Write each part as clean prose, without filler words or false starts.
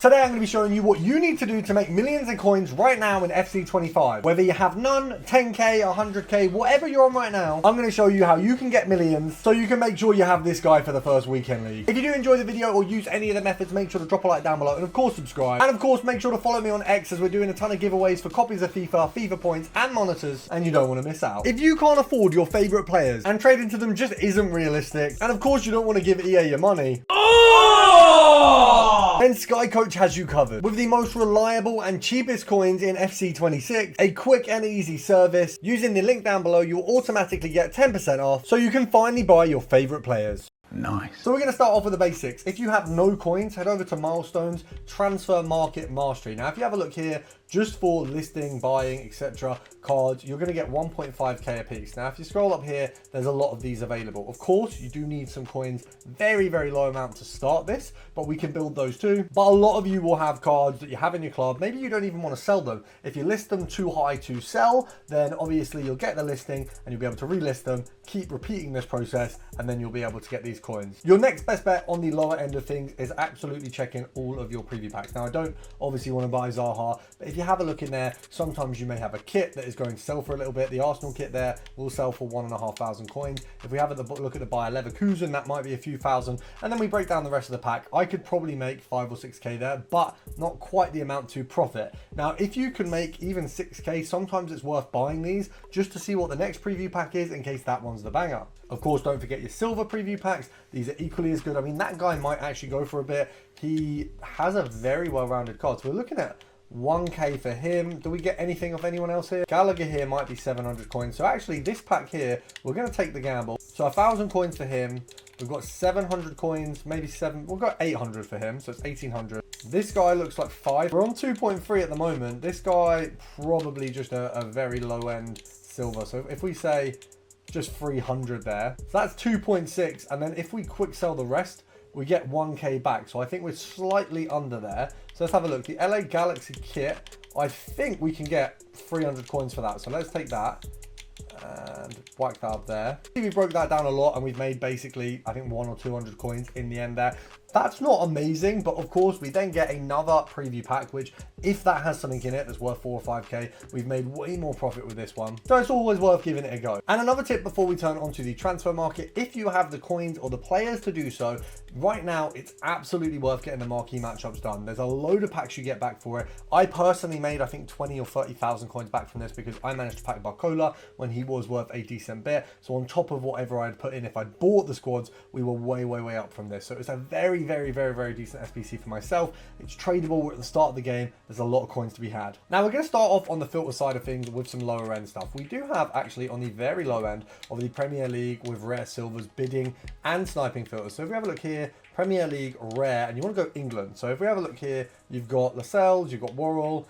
Today I'm going to be showing you what you need to do to make millions in coins right now in FC25. Whether you have none, 10k, 100k, whatever you're on right now, I'm going to show you how you can get millions so you can make sure you have this guy for the first weekend league. If you do enjoy the video or use any of the methods, make sure to drop a like down below and of course subscribe. And of course make sure to follow me on X as we're doing a ton of giveaways for copies of FIFA, FIFA points and monitors, and you don't want to miss out. If you can't afford your favourite players and trading to them just isn't realistic, and of course you don't want to give EA your money, then Sky Coach has you covered. With the most reliable and cheapest coins in FC26, a quick and easy service, using the link down below, you'll automatically get 10% off so you can finally buy your favourite players. Nice. So we're going to start off with the basics. If you have no coins, head over to Milestones, Transfer Market Mastery. Now, if you have a look here, just for listing, buying, etc. cards, you're going to get 1.5k a piece. Now, if you scroll up here, there's a lot of these available. Of course, you do need some coins, very, very low amount to start this, but we can build those too. But a lot of you will have cards that you have in your club. Maybe you don't even want to sell them. If you list them too high to sell, then obviously you'll get the listing and you'll be able to relist them, keep repeating this process, and then you'll be able to get these coins. Your next best bet on the lower end of things is absolutely checking all of your preview packs. Now, I don't obviously want to buy Zaha, but if you have a look in there, sometimes you may have a kit that is going to sell for a little bit. The Arsenal kit there will sell for 1,500 coins. If we have a look at the Bayer Leverkusen, that might be a few thousand, and then we break down the rest of the pack. I could probably make 5 or 6k there, but not quite the amount to profit. Now, if you can make even 6k, sometimes it's worth buying these just to see what the next preview pack is in case that one's the banger. Of course, don't forget your silver preview packs. These are equally as good. I mean, that guy might actually go for a bit. He has a very well-rounded card. So we're looking at 1k for him. Do we get anything off anyone else here? Gallagher here might be 700 coins. So actually, this pack here, we're going to take the gamble. So 1,000 coins for him. We've got 700 coins, maybe 7. We've got 800 for him, so it's 1,800. This guy looks like 5. We're on 2.3 at the moment. This guy, probably just a very low-end silver. So if we say just 300 there, so that's 2.6. And then if we quick sell the rest, we get 1k back. So I think we're slightly under there. So let's have a look. The LA Galaxy kit, I think we can get 300 coins for that. So let's take that and whack that up there. We broke that down a lot and we've made basically, I think 100 or 200 coins in the end there. That's not amazing, but of course we then get another preview pack, which if that has something in it that's worth 4 or 5k, we've made way more profit with this one. So it's always worth giving it a go. And another tip before we turn onto the transfer market, if you have the coins or the players to do so, right now it's absolutely worth getting the marquee matchups done. There's a load of packs you get back for it. I personally made, I think 20 or 30,000 coins back from this because I managed to pack Barcola when he was worth a decent bit. So on top of whatever I'd put in, if I'd bought the squads, we were way up from this. So it's a very decent SBC for myself. It's tradable. We're at the start of the game. There's a lot of coins to be had. Now we're going to start off on the filter side of things with some lower end stuff. We do have actually on the very low end of the Premier League with rare silvers, bidding and sniping filters. So if we have a look here, Premier League rare, and you want to go England. So if we have a look here, you've got Lascelles, you've got Worrell,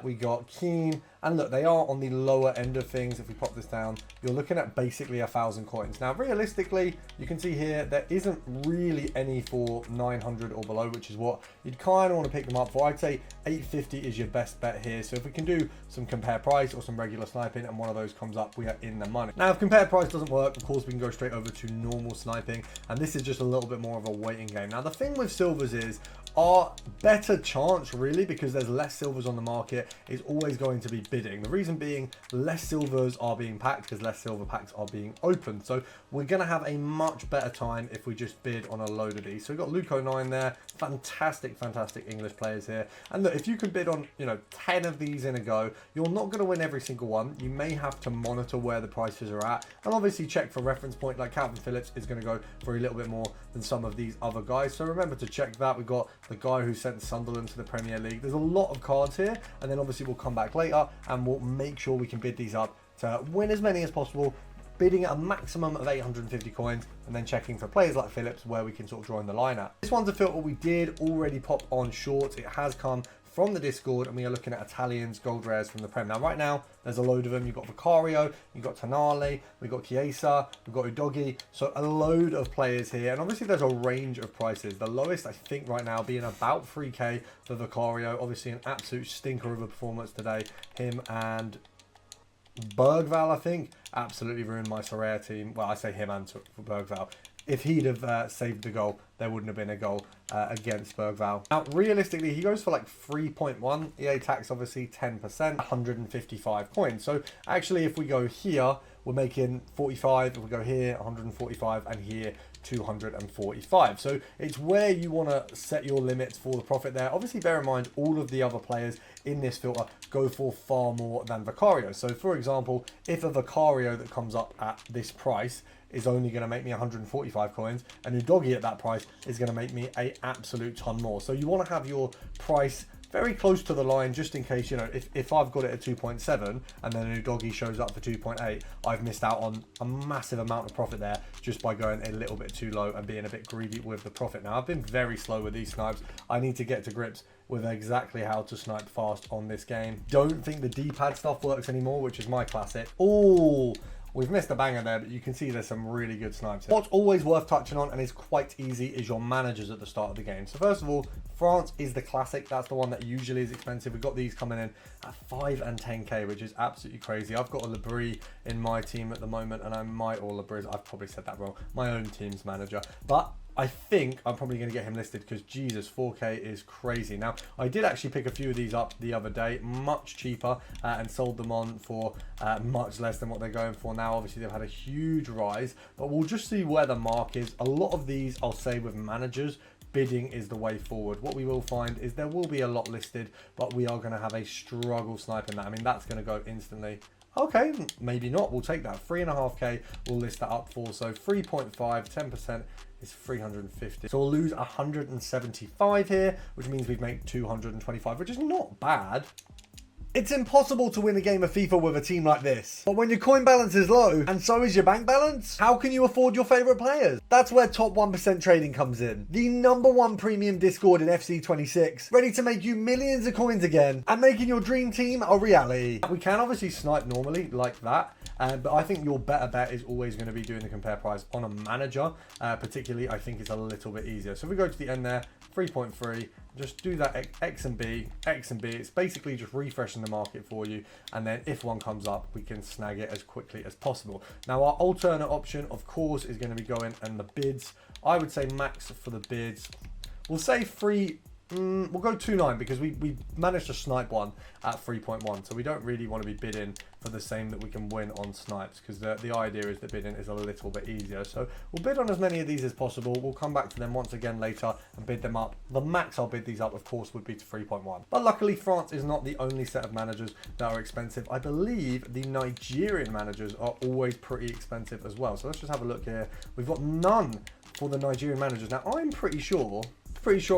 we got Keane, and look, they are on the lower end of things. If we pop this down, you're looking at basically 1,000 coins. Now, realistically, you can see here, there isn't really any for 900 or below, which is what you'd kind of want to pick them up for. I'd say 850 is your best bet here. So if we can do some compare price or some regular sniping and one of those comes up, we are in the money. Now, if compare price doesn't work, of course, we can go straight over to normal sniping. And this is just a little bit more of a waiting game. Now, the thing with silvers is our better chance, really, because there's less silvers on the market, is always going to be bidding. The reason being, less silvers are being packed because less silver packs are being opened. So we're going to have a much better time if we just bid on a load of these. So we've got Luco 9 there. Fantastic English players here. And look, if you can bid on, 10 of these in a go, you're not going to win every single one. You may have to monitor where the prices are at and obviously check for reference point. Like Calvin Phillips is going to go for a little bit more than some of these other guys. So remember to check that. We've got the guy who sent Sunderland to the Premier League. There's a lot of cards here, and then obviously we'll come back later and we'll make sure we can bid these up to win as many as possible, bidding at a maximum of 850 coins and then checking for players like Phillips where we can sort of join the line at. This one's a filter we did already pop on shorts. It has come from the Discord and we are looking at Italians, gold rares from the Prem. Now right now there's a load of them. You've got Vicario, you've got Tonali, we've got Chiesa, we've got Udogi, so a load of players here, and obviously there's a range of prices. The lowest I think right now being about 3k for Vicario. Obviously an absolute stinker of a performance today. Him and Bergval, I think, absolutely ruined my Soraya team. Well, I say him and Bergval. If he'd have saved the goal, there wouldn't have been a goal against Bergval. Now, realistically, he goes for like 3.1. EA tax, obviously, 10%, 155 coins. So actually, if we go here, we're making 45. If we go here, 145, and here, 245. So it's where you want to set your limits for the profit there. Obviously, bear in mind, all of the other players in this filter go for far more than Vicario. So for example, if a Vicario that comes up at this price is only going to make me 145 coins, and Udogi at that price is going to make me an absolute ton more. So you want to have your price very close to the line, just in case, you know, if I've got it at 2.7 and then a doggy shows up for 2.8, I've missed out on a massive amount of profit there just by going a little bit too low and being a bit greedy with the profit. Now, I've been very slow with these snipes. I need to get to grips with exactly how to snipe fast on this game. Don't think the D-pad stuff works anymore, which is my classic. Oh, we've missed a banger there, but you can see there's some really good snipes here. What's always worth touching on, and is quite easy, is your managers at the start of the game. So first of all, France is the classic. That's the one that usually is expensive. We've got these coming in at 5 and 10k, which is absolutely crazy. I've got a Labrie in my team at the moment, and I might, or Labrie, I've probably said that wrong, my own team's manager. But I think I'm probably going to get him listed because, Jesus, 4k is crazy. Now, I did actually pick a few of these up the other day, much cheaper, and sold them on for much less than what they're going for now. Obviously, they've had a huge rise, but we'll just see where the mark is. A lot of these, I'll say, with managers, bidding is the way forward. What we will find is there will be a lot listed, but we are going to have a struggle sniping that. I mean, that's going to go instantly. Okay, maybe not. We'll take that. 3.5k, we'll list that up for. So 3.5, 10% is 350. So we'll lose 175 here, which means we've made 225, which is not bad. It's impossible to win a game of FIFA with a team like this. But when your coin balance is low, and so is your bank balance, how can you afford your favourite players? That's where Top 1% Trading comes in. The #1 premium Discord in FC26, ready to make you millions of coins again, and making your dream team a reality. We can obviously snipe normally, like that, but I think your better bet is always going to be doing the compare price on a manager. Particularly, I think it's a little bit easier. So if we go to the end there, 3.3, just do that X and B. It's basically just refreshing the market for you, and then if one comes up, we can snag it as quickly as possible. Now, our alternate option, of course, is going to be going and the bids. I would say max for the bids, we'll say 3. We'll go 2.9 because we managed to snipe one at 3.1, so we don't really want to be bidding for the same that we can win on snipes, because the idea is that bidding is a little bit easier. So we'll bid on as many of these as possible. We'll come back to them once again later and bid them up. The max I'll bid these up, of course, would be to 3.1. But luckily, France is not the only set of managers that are expensive. I believe the Nigerian managers are always pretty expensive as well. So let's just have a look here. We've got none for the Nigerian managers. Now, I'm pretty sure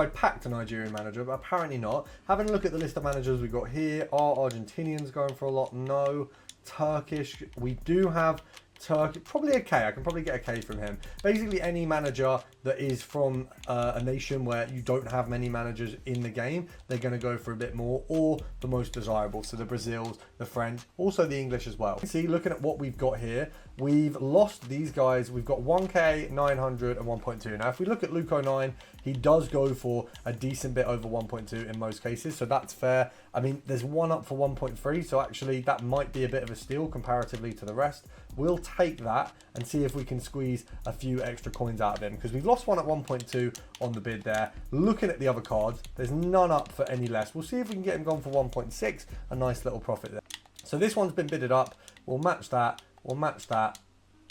I'd packed a Nigerian manager, but apparently not. Having a look at the list of managers we've got here, are Argentinians going for a lot? No. Turkish, we do have Turkey, probably a K. I can probably get a K from him. Basically, any manager that is from a nation where you don't have many managers in the game, they're going to go for a bit more, or the most desirable. So the Brazils, the French, also the English as well. See, looking at what we've got here, we've lost these guys. We've got 1k, 900, and 1.2. Now, if we look at Luco9, he does go for a decent bit over 1.2 in most cases, so that's fair. I mean, there's one up for 1.3, so actually that might be a bit of a steal comparatively to the rest. We'll take that and see if we can squeeze a few extra coins out of him, because we've lost one at 1.2 on the bid there. Looking at the other cards, there's none up for any less. We'll see if we can get him gone for 1.6, a nice little profit there. So this one's been bidded up. We'll match that. We'll match that.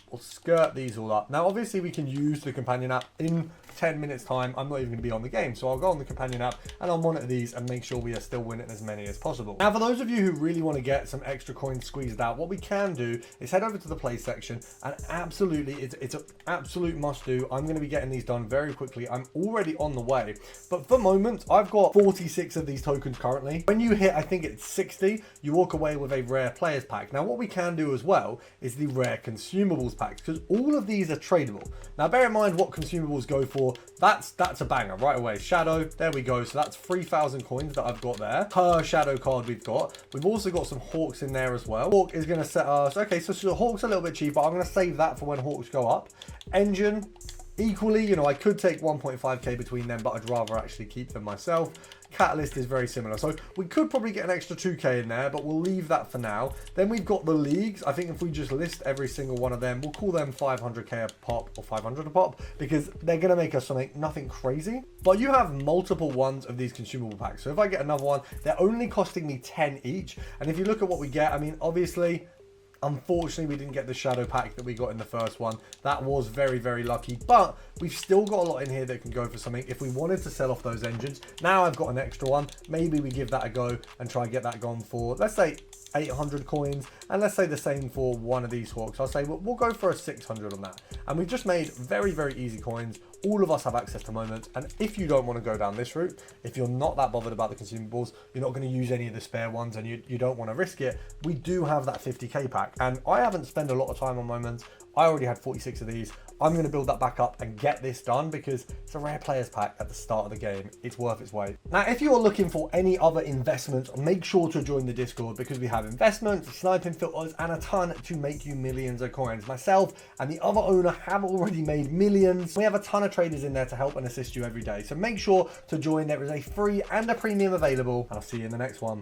We'll skirt these all up. Now, obviously, we can use the companion app in 10 minutes time. I'm not even going to be on the game, so I'll go on the companion app and I'll monitor these and make sure we are still winning as many as possible. Now, for those of you who really want to get some extra coins squeezed out, what we can do is head over to the play section, and absolutely, it's an absolute must do. I'm going to be getting these done very quickly. I'm already on the way, but for the moment, I've got 46 of these tokens currently. When you hit, I think it's 60, you walk away with a rare players pack. Now, what we can do as well is the rare consumables packs, because all of these are tradable. Now, bear in mind what consumables go for. That's a banger right away. Shadow, there we go. So that's 3,000 coins that I've got there per shadow card we've got. We've also got some Hawks in there as well. Hawk is going to set us, okay, so Hawk's a little bit cheaper. I'm going to save that for when Hawks go up. Engine, equally, you know, I could take 1.5k between them, but I'd rather actually keep them myself. Catalyst is very similar. So we could probably get an extra 2k in there, but we'll leave that for now. Then we've got the leagues. I think if we just list every single one of them, we'll call them 500k a pop or 500 a pop, because they're going to make us something, nothing crazy. But you have multiple ones of these consumable packs. So if I get another one, they're only costing me 10 each. And if you look at what we get, I mean, obviously, unfortunately, we didn't get the shadow pack that we got in the first one. That was very, very lucky, but we've still got a lot in here that can go for something if we wanted to sell off those engines. Now I've got an extra one. Maybe we give that a go and try and get that gone for, let's say, 800 coins, and let's say the same for one of these hawks. I'll say we'll go for a 600 on that. And we've just made very, very easy coins. All of us have access to moments, and if you don't want to go down this route, if you're not that bothered about the consumables, you're not going to use any of the spare ones, and you don't want to risk it, we do have that 50k pack. And I haven't spent a lot of time on moments. I already had 46 of these. I'm going to build that back up and get this done because it's a rare players pack at the start of the game. It's worth its weight. Now, if you are looking for any other investments, make sure to join the Discord because we have investments, sniping filters, and a ton to make you millions of coins. Myself and the other owner have already made millions. We have a ton of traders in there to help and assist you every day. So make sure to join. There is a free and a premium available, and I'll see you in the next one.